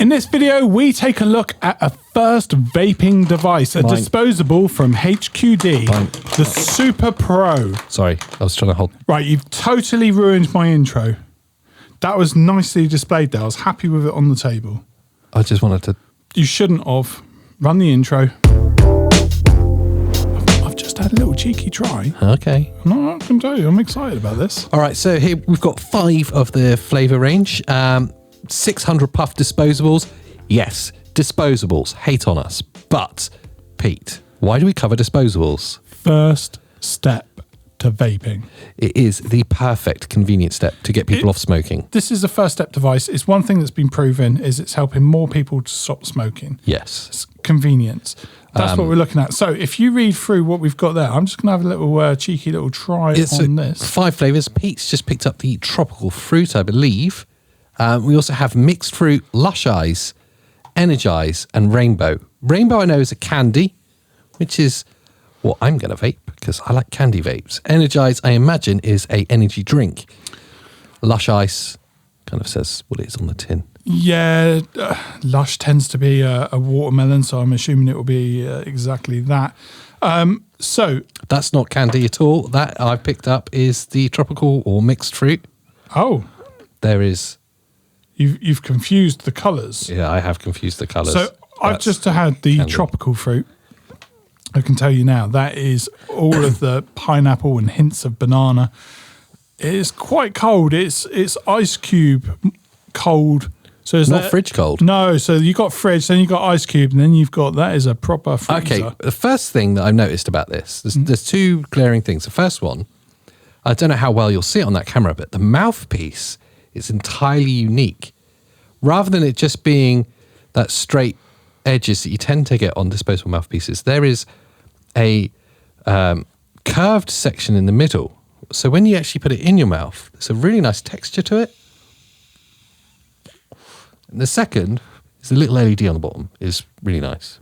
In this video, we take a look at a first vaping device, a disposable from HQD, the Super Pro. Sorry, I was trying to hold. Right, you've totally ruined my intro. That was nicely displayed there. I was happy with it on the table. I just wanted to... You shouldn't have. Run the intro. I've just had a little cheeky try. Okay. No, I can tell you, I'm excited about this. All right, so here we've got 5 of the flavour range. 600 puff disposables. Yes, disposables. Hate on us. But, Pete, why do we cover disposables? First step to vaping. It is the perfect convenient step to get people off smoking. This is a first step device. It's one thing that's been proven is it's helping more people to stop smoking. Yes. It's convenience. That's what we're looking at. So if you read through what we've got there, I'm just going to have a little cheeky little try on this. 5 flavours. Pete's just picked up the tropical fruit, I believe. We also have mixed fruit, lush eyes, energize, and rainbow. Rainbow I know is a candy, which is what I'm going to vape because I like candy vapes. Energize, I imagine, is a energy drink. Lush ice kind of says what it is on the tin. Yeah, Lush tends to be a watermelon, so I'm assuming it will be exactly that. So that's not candy at all. That I've picked up is the tropical or mixed fruit. Oh, there is. You've confused the colours. Yeah, I have confused the colours. So I've just had the tropical fruit. I can tell you now that is all of the pineapple and hints of banana. It is quite cold. It's ice cube cold. So it's not fridge cold. No, so you got fridge, then you got ice cube, and then you've got that is a proper freezer. Okay, the first thing that I've noticed about this, there's 2 glaring things. The first one, I don't know how well you'll see it on that camera, but the mouthpiece is entirely unique. Rather than it just being that straight edges that you tend to get on disposable mouthpieces, there is a curved section in the middle. So when you actually put it in your mouth, there's a really nice texture to it. And the second is the little LED on the bottom is really nice,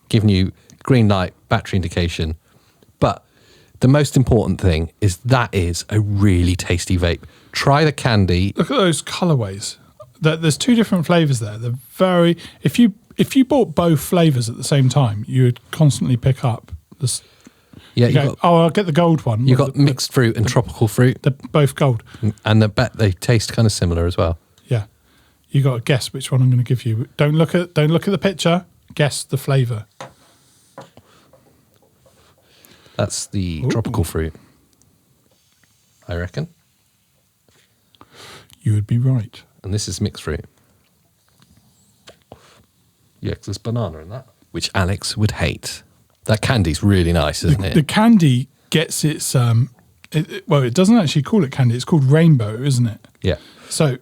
giving you green light, battery indication. But the most important thing is that is a really tasty vape. Try the candy. Look at those colorways. There's 2 different flavors there. They're very. If you bought both flavors at the same time, you would constantly pick up this. Yeah, I'll get the gold one. You got mixed fruit and tropical fruit. They're both gold, and they taste kind of similar as well. Yeah, you got to guess which one I'm going to give you. Don't look at the picture. Guess the flavor. That's the tropical fruit, I reckon. You would be right. And this is mixed fruit. Yeah, because there's banana in that. Which Alex would hate. That candy's really nice, isn't it? The candy gets its... it doesn't actually call it candy. It's called rainbow, isn't it? Yeah. So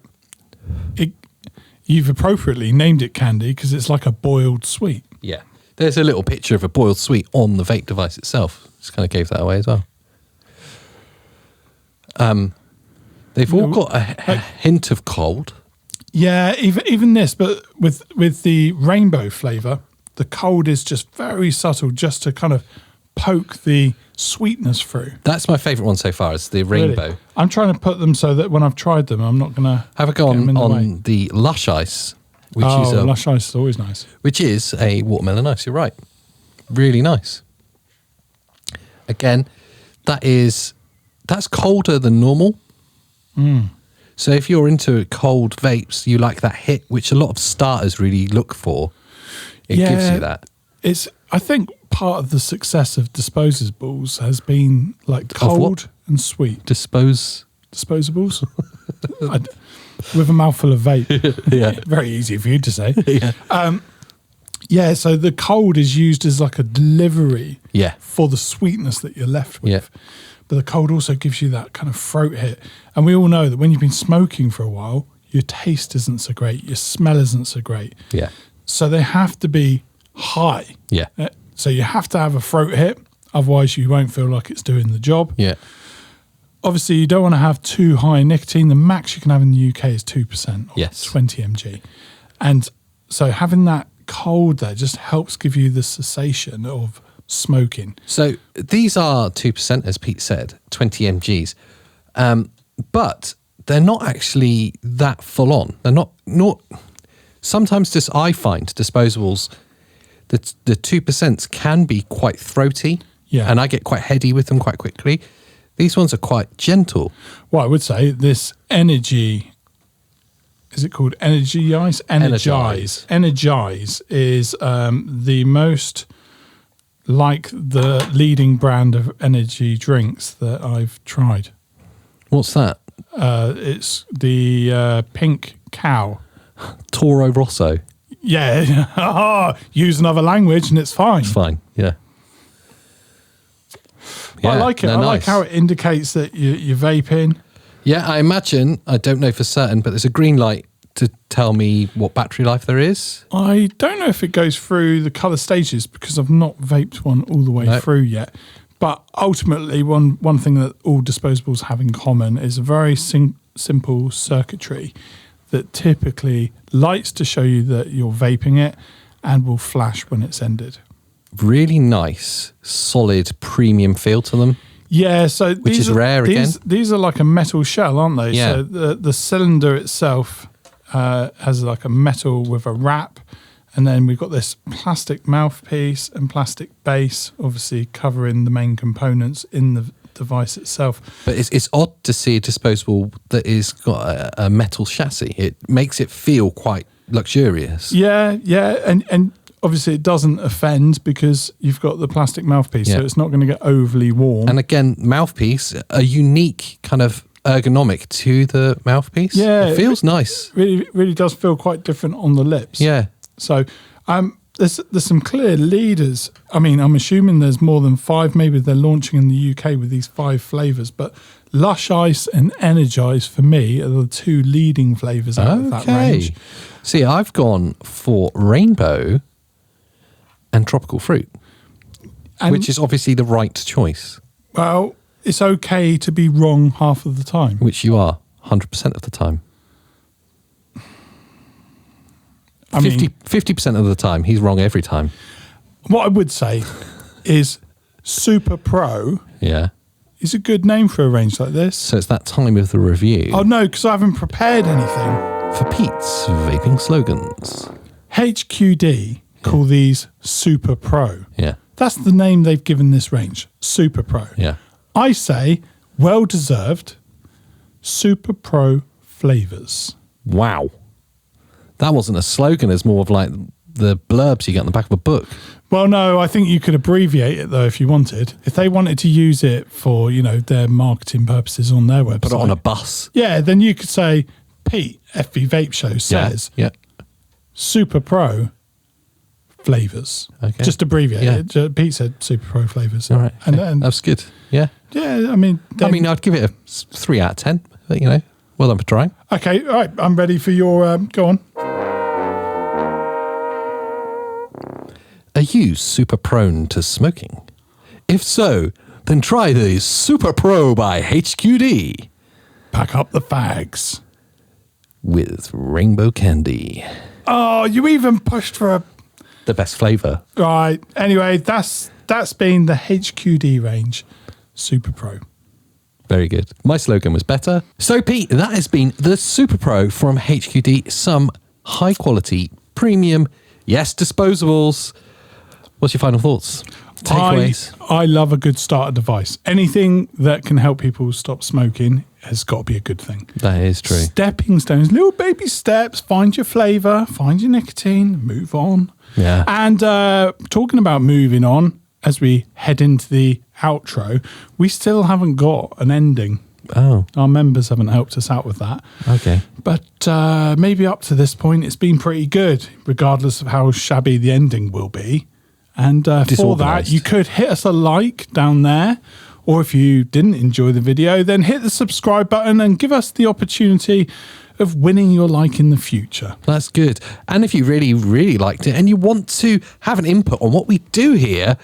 you've appropriately named it candy because it's like a boiled sweet. Yeah. There's a little picture of a boiled sweet on the vape device itself. Just kind of gave that away as well. They've all got a hint of cold. Yeah, even this, but with the rainbow flavour, the cold is just very subtle, just to kind of poke the sweetness through. That's my favourite one so far, is the rainbow. Really? I'm trying to put them so that when I've tried them, I'm not going to have a go on the lush ice. Which is lush ice is always nice. Which is a watermelon ice, you're right. Really nice. Again, that's colder than normal. So if you're into cold vapes, you like that hit, which a lot of starters really look for. It gives you that. I think part of the success of disposables has been like cold and sweet. Disposables? With a mouthful of vape. Yeah. Very easy for you to say. Yeah. So the cold is used as like a delivery for the sweetness that you're left with. Yeah. But the cold also gives you that kind of throat hit. And we all know that when you've been smoking for a while, your taste isn't so great, your smell isn't so great. Yeah. So they have to be high. Yeah. So you have to have a throat hit, otherwise you won't feel like it's doing the job. Yeah. Obviously, you don't want to have too high nicotine. The max you can have in the UK is 2% or 20 mg. And so having that cold there just helps give you the cessation of smoking. So these are 2%, as Pete said, 20 mgs. But they're not actually that full on. They're not sometimes I find disposables, the 2% can be quite throaty. Yeah. And I get quite heady with them quite quickly. These ones are quite gentle. Well, I would say this energy, is it called Energize? Energize. Energize is the most like the leading brand of energy drinks that I've tried. What's that? It's the pink cow. Toro Rosso. Yeah. Use another language and it's fine. It's fine, yeah. I like it. I like how it indicates that you're vaping. Yeah, I imagine, I don't know for certain, but there's a green light to tell me what battery life there is. I don't know if it goes through the colour stages because I've not vaped one all the way through yet. But ultimately, one thing that all disposables have in common is a very simple circuitry that typically lights to show you that you're vaping it and will flash when it's ended. Really nice, solid, premium feel to them. Yeah, so which is rare again. These are like a metal shell, aren't they? Yeah. So the cylinder itself has like a metal with a wrap, and then we've got this plastic mouthpiece and plastic base, obviously covering the main components in the device itself. But it's odd to see a disposable that is got a metal chassis. It makes it feel quite luxurious. Yeah, and obviously it doesn't offend because you've got the plastic mouthpiece, so it's not going to get overly warm. And again, mouthpiece, a unique kind of ergonomic to the mouthpiece. Yeah, it feels nice. Really does feel quite different on the lips. Yeah. So there's some clear leaders. I mean, I'm assuming there's more than 5. Maybe they're launching in the UK with these 5 flavours. But Lush Ice and Energize, for me, are the 2 leading flavours out of that range. See, I've gone for Rainbow and Tropical Fruit, which is obviously the right choice. Well, it's okay to be wrong half of the time. Which you are, 100% of the time. 50% of the time, he's wrong every time. What I would say is Super Pro is a good name for a range like this. So it's that time of the review. Oh, no, because I haven't prepared anything. For Pete's vaping slogans. HQD call these Super Pro. Yeah. That's the name they've given this range, Super Pro. Yeah. I say, well-deserved, Super Pro flavours. Wow. That wasn't a slogan, it's more of like the blurbs you get on the back of a book. Well, no, I think you could abbreviate it, though, if you wanted. If they wanted to use it for, their marketing purposes on their website. Put it on a bus. Yeah, then you could say, Pete, FV Vape Show says, Super Pro flavours. Okay. Just abbreviate it. Pete said Super Pro flavours. All right. And then, that's good. Yeah. Yeah, I mean, I'd give it a 3 out of 10, but, well done for trying. Okay, all right. I'm ready for your, go on. Are you super prone to smoking? If so, then try the Super Pro by HQD. Pack up the fags. With rainbow candy. Oh, you even pushed for the best flavour. Right. Anyway, that's been the HQD range, Super Pro. Very good. My slogan was better. So, Pete, that has been the Super Pro from HQD. Some high quality, premium, disposables. What's your final thoughts? Takeaways? I love a good starter device. Anything that can help people stop smoking has got to be a good thing. That is true. Stepping stones, little baby steps, find your flavour, find your nicotine, move on. Yeah. And talking about moving on, as we head into the outro, we still haven't got an ending. Oh. Our members haven't helped us out with that. Okay. But maybe up to this point, it's been pretty good, regardless of how shabby the ending will be. And for that, you could hit us a like down there. Or if you didn't enjoy the video, then hit the subscribe button and give us the opportunity of winning your like in the future. That's good. And if you really, really liked it and you want to have an input on what we do here,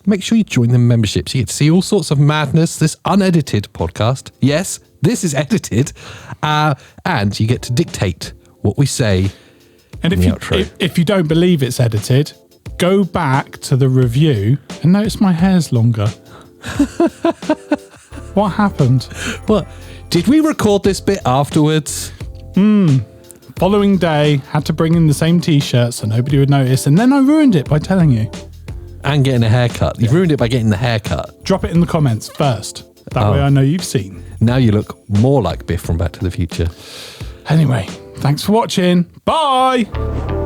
make sure you join the membership so you get to see all sorts of madness, this unedited podcast. Yes, this is edited. And you get to dictate what we say and in the outro. If you don't believe it's edited, go back to the review and notice my hair's longer. What happened? What? Did we record this bit afterwards? Following day, had to bring in the same t-shirt so nobody would notice, and then I ruined it by telling you. And getting a haircut. You've ruined it by getting the haircut. Drop it in the comments first. That way I know you've seen. Now you look more like Biff from Back to the Future. Anyway, thanks for watching. Bye!